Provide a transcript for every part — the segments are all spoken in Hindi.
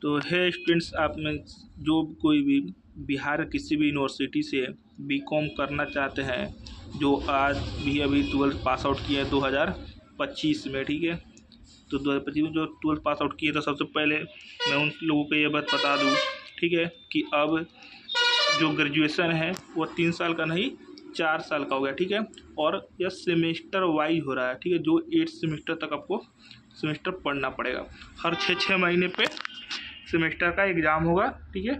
तो है स्टूडेंट्स, आप में जो कोई भी बिहार किसी भी यूनिवर्सिटी से बीकॉम करना चाहते हैं, जो आज भी अभी 12th पास आउट किए हैं 2025 में, ठीक है। तो 2025 में जो 12th पास आउट किए, तो सबसे पहले मैं उन लोगों को ये बात बता दूँ, ठीक है, कि अब जो ग्रेजुएशन है वो 3 साल का नहीं 4 साल का हो गया, ठीक है। और यह सेमेस्टर वाइज हो रहा है, ठीक है। जो 8 सेमेस्टर तक आपको सेमेस्टर पढ़ना पड़ेगा। हर 6 महीने पे सेमेस्टर का एग्ज़ाम होगा, ठीक है।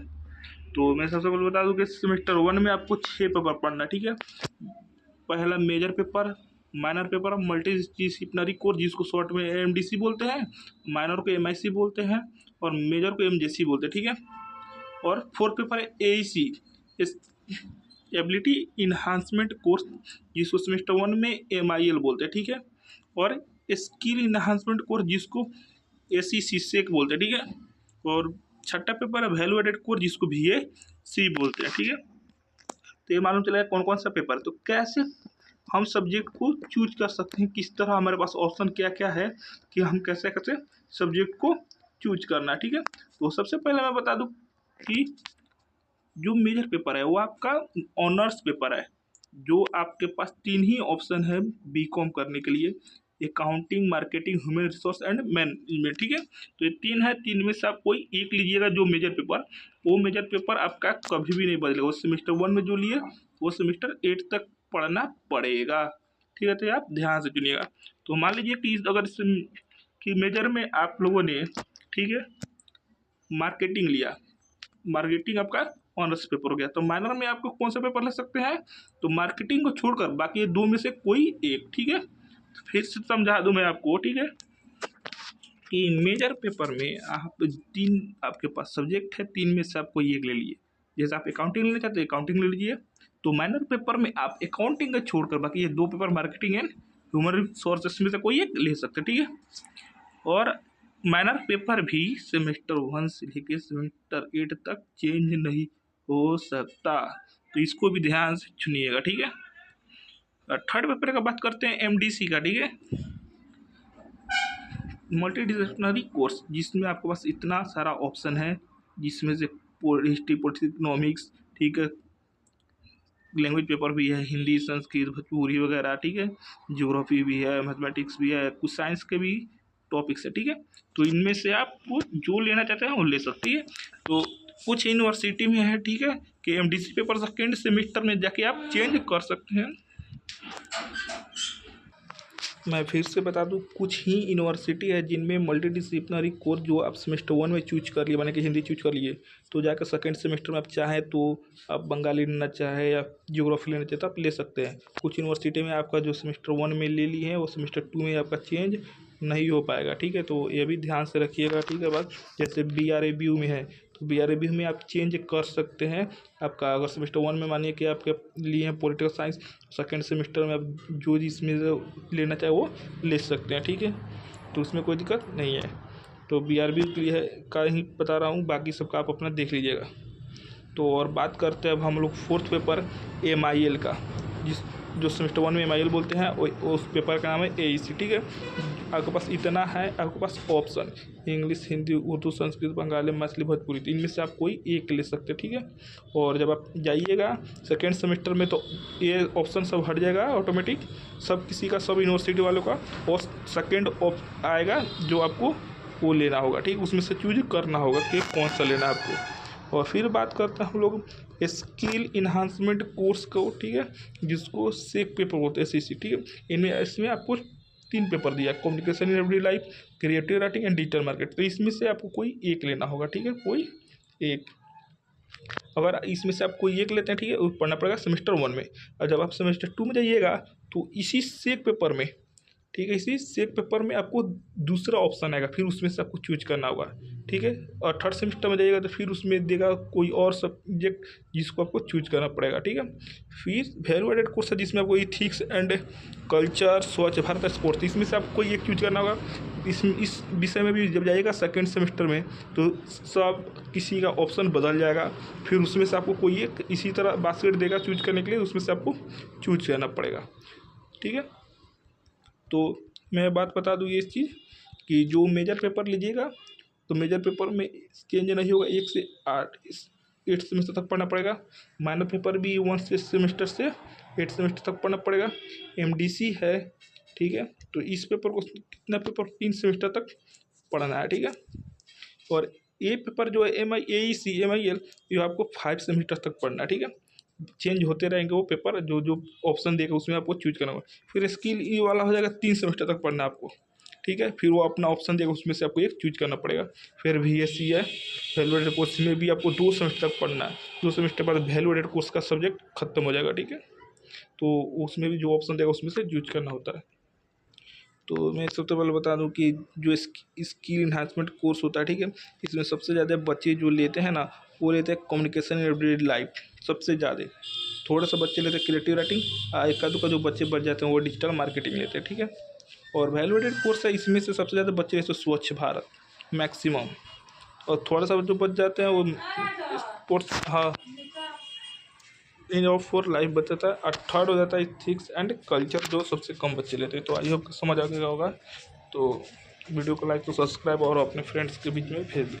तो मैं सबसे पहले बता दूं कि सेमेस्टर 1 में आपको 6 पेपर पढ़ना है, ठीक है। पहला major paper, minor paper, multi disciplinary course जिसको शॉर्ट में एमडीसी बोलते हैं, माइनर को एमआईसी बोलते हैं और मेजर को एमजेसी बोलते हैं, ठीक है। और फोर्थ पेपर है एईसी, एबिलिटी इन्हांसमेंट कोर्स जिसको सेमेस्टर 1 में एमआईएल बोलते हैं, ठीक है। और स्किल इन्हांसमेंट कोर्स जिसको एसीसी सेक बोलते हैं, ठीक है। और छठा पेपर है वैल्यू एडेड कोर्स जिसको VAC बोलते हैं, ठीक है। तो ये मालूम चला कौन कौन सा पेपर है। तो कैसे हम सब्जेक्ट को चूज कर सकते हैं, किस तरह हमारे पास ऑप्शन क्या क्या है कि हम कैसे कैसे सब्जेक्ट को चूज करना है, ठीक है। तो सबसे पहले मैं बता दूं कि जो मेजर पेपर है वो आपका ऑनर्स पेपर है, जो आपके पास 3 ही ऑप्शन है बीकॉम करने के लिए, accounting, marketing, human resource and management, ठीक है। तो ये 3 है, 3 में से आप कोई एक लीजिएगा। जो मेजर पेपर, वो मेजर पेपर आपका कभी भी नहीं बदलेगा। वो सेमेस्टर 1 में जो लिए वो सेमेस्टर 8 तक पढ़ना पड़ेगा, ठीक है। तो आप ध्यान से चुनिएगा। तो मान लीजिए कि अगर कि मेजर में आप लोगों ने, ठीक है, मार्केटिंग लिया, मार्केटिंग आपका ऑनर्स पेपर हो गया, तो माइनर में आपको कौन सा पेपर ले सकते हैं, तो मार्केटिंग को छोड़कर बाकी ये 2 में से कोई एक, ठीक है। फिर से समझा दूं मैं आपको, ठीक है, कि मेजर पेपर में आप 3 आपके पास सब्जेक्ट है, 3 में से आप कोई एक ले लिए। जैसे आप अकाउंटिंग लेना चाहते हैं अकाउंटिंग ले लीजिए। तो माइनर पेपर में आप अकाउंटिंग का छोड़कर बाकी ये 2 paper marketing and human resources में से कोई एक ले सकते हैं, ठीक है। और माइनर पेपर भी सेमेस्टर 1 से लेकर सेमेस्टर 8 तक चेंज नहीं हो सकता, तो इसको भी ध्यान से चुनिएगा, ठीक है। थर्ड पेपर का बात करते हैं एमडीसी का, ठीक है, मल्टी डिसिप्लिनरी कोर्स, जिसमें आपके पास इतना सारा ऑप्शन है, जिसमें से हिस्ट्री, पॉलिटिक्स, इकोनॉमिक्स, ठीक है, लैंग्वेज पेपर भी है, हिंदी, संस्कृत, भोजपुरी वगैरह, ठीक है, ज्योग्राफी भी है, मैथमेटिक्स भी है, कुछ साइंस के भी टॉपिक्स है, ठीक है। तो इनमें से आप जो लेना चाहते हैं वो ले सकती है। तो कुछ यूनिवर्सिटी में है, ठीक है, कि एमडीसी पेपर सेकेंड सेमेस्टर में जाके आप चेंज कर सकते हैं। मैं फिर से बता दूं, कुछ ही यूनिवर्सिटी है जिनमें मल्टी डिसिप्लिनरी कोर्स जो आप सेमेस्टर 1 में चूज कर लिए, माने कि हिंदी चूज कर लिए, तो जाकर सेकंड सेमेस्टर में आप चाहें तो आप बंगाली लेना चाहे या ज्योग्राफी लेना चाहे तो आप ले सकते हैं। कुछ यूनिवर्सिटी में आपका जो सेमेस्टर 1 में ले ली है वो सेमेस्टर 2 में आपका चेंज नहीं हो पाएगा, ठीक है। तो ये भी ध्यान से रखिएगा, ठीक है। बात जैसे BRABU में है, तो BRABU में आप चेंज कर सकते हैं। आपका अगर सेमेस्टर 1 में मानिए कि आपके लिए हैं पॉलिटिकल साइंस, सेकेंड सेमेस्टर में आप जो जिसमें लेना चाहे वो ले सकते हैं, ठीक है। तो उसमें कोई दिक्कत नहीं है। तो BRABU के लिए का ही बता रहा हूँ, बाकी सबका आप अपना देख लीजिएगा। तो और बात करते हैं अब हम लोग फोर्थ पेपर MIL का, जो सेमेस्टर 1 में MIL बोलते हैं, उस पेपर का नाम है AEC, ठीक है। आपके पास इतना है, आपके पास ऑप्शन इंग्लिश, हिंदी, उर्दू, संस्कृत, बंगाली, मैथिली, भोजपुरी, तो इनमें से आप कोई एक ले सकते हैं, ठीक है। और जब आप जाइएगा सेकेंड सेमेस्टर में तो ये ऑप्शन सब हट जाएगा ऑटोमेटिक, सब किसी का, सब यूनिवर्सिटी वालों का। और सेकेंड आएगा जो आपको वो लेना होगा, ठीक, उसमें से चूज करना होगा कि कौन सा लेना है आपको। और फिर बात करते हैं हम लोग स्किल इन्हांसमेंट कोर्स को, ठीक है, जिसको सेक पेपर बोलते हैं, SEC, ठीक है। इसमें आपको 3 पेपर दिया, communication in everyday life, creative writing and digital market. तो इसमें से आपको कोई एक लेना होगा, ठीक है, कोई एक। अगर इसमें से आप कोई एक लेते हैं, ठीक है, वो पढ़ना पड़ेगा सेमेस्टर 1 में। और जब आप सेमेस्टर 2 में जाइएगा तो इसी सेक पेपर में, ठीक है, इसी सेक पेपर में आपको दूसरा ऑप्शन आएगा, फिर उसमें से आपको चूज करना होगा, ठीक है। और थर्ड सेमेस्टर में जाइएगा तो फिर उसमें देगा कोई और सब्जेक्ट जिसको आपको चूज करना पड़ेगा, ठीक है। फिर वैल्यू एडेड कोर्स है जिसमें आपको इथिक्स एंड कल्चर, स्वच्छ भारत, स्पोर्ट्स, इसमें से आपको कोई एक चूज करना होगा। इस विषय में भी जब जाइएगा सेकेंड सेमेस्टर में तो सब किसी का ऑप्शन बदल जाएगा, फिर उसमें से आपको कोई एक इसी तरह बास्केट देगा चूज करने के लिए, उसमें से आपको चूज करना पड़ेगा, ठीक है। तो मैं बात बता दूँ ये चीज़ कि जो मेजर पेपर लीजिएगा तो मेजर पेपर में चेंज नहीं होगा, 1 से 8 8 सेमेस्टर तक पढ़ना पड़ेगा। माइनर पेपर भी 1 सेमेस्टर से 8 सेमेस्टर तक पढ़ना पड़ेगा। MDC है, ठीक है, तो इस पेपर को कितना पेपर 3 सेमेस्टर तक पढ़ना है, ठीक है। और ये पेपर जो है AEC MIL ये आपको 5 सेमेस्टर तक पढ़ना है, ठीक है। चेंज होते रहेंगे वो पेपर, जो जो ऑप्शन देगा उसमें आपको चूज करना होगा। फिर स्किल ई वाला हो जाएगा, 3 सेमेस्टर तक पढ़ना है आपको, ठीक है। फिर वो अपना ऑप्शन देगा, उसमें से आपको एक चूज करना पड़ेगा। फिर VSC है, वैल्यू एडेड कोर्स में भी आपको 2 सेमेस्टर तक पढ़ना है। 2 सेमेस्टर बाद वैल्यू एडेड कोर्स का सब्जेक्ट खत्म हो जाएगा, ठीक है। तो उसमें भी जो ऑप्शन देगा उसमें से चूज करना होता है। तो मैं सबसे पहले बता दूं कि जो स्किल इन्हांसमेंट कोर्स होता है, ठीक है, इसमें सबसे ज़्यादा बच्चे जो लेते हैं ना, वो लेते हैं कम्युनिकेशन इन एवरीडे लाइफ सबसे ज़्यादा। थोड़ा सा बच्चे लेते हैं क्रिएटिव राइटिंग, एका दुका जो बच्चे बच जाते हैं वो डिजिटल मार्केटिंग लेते हैं, ठीक है। और वैल्यू एडेड कोर्स है, इसमें से सबसे ज़्यादा बच्चे लेते हैं स्वच्छ भारत मैक्सिमम, और थोड़ा सा जो बच जाते हैं वो स्पोर्ट्स, हाँ, इन ऑफ फॉर लाइफ बच जाता है। और थर्ड हो जाता है इथिक्स एंड कल्चर, जो सबसे कम बच्चे लेते हैं। तो आई होप समझ आ गया होगा। तो वीडियो को लाइक तो सब्सक्राइब और अपने फ्रेंड्स के बीच में भेज दीजिए।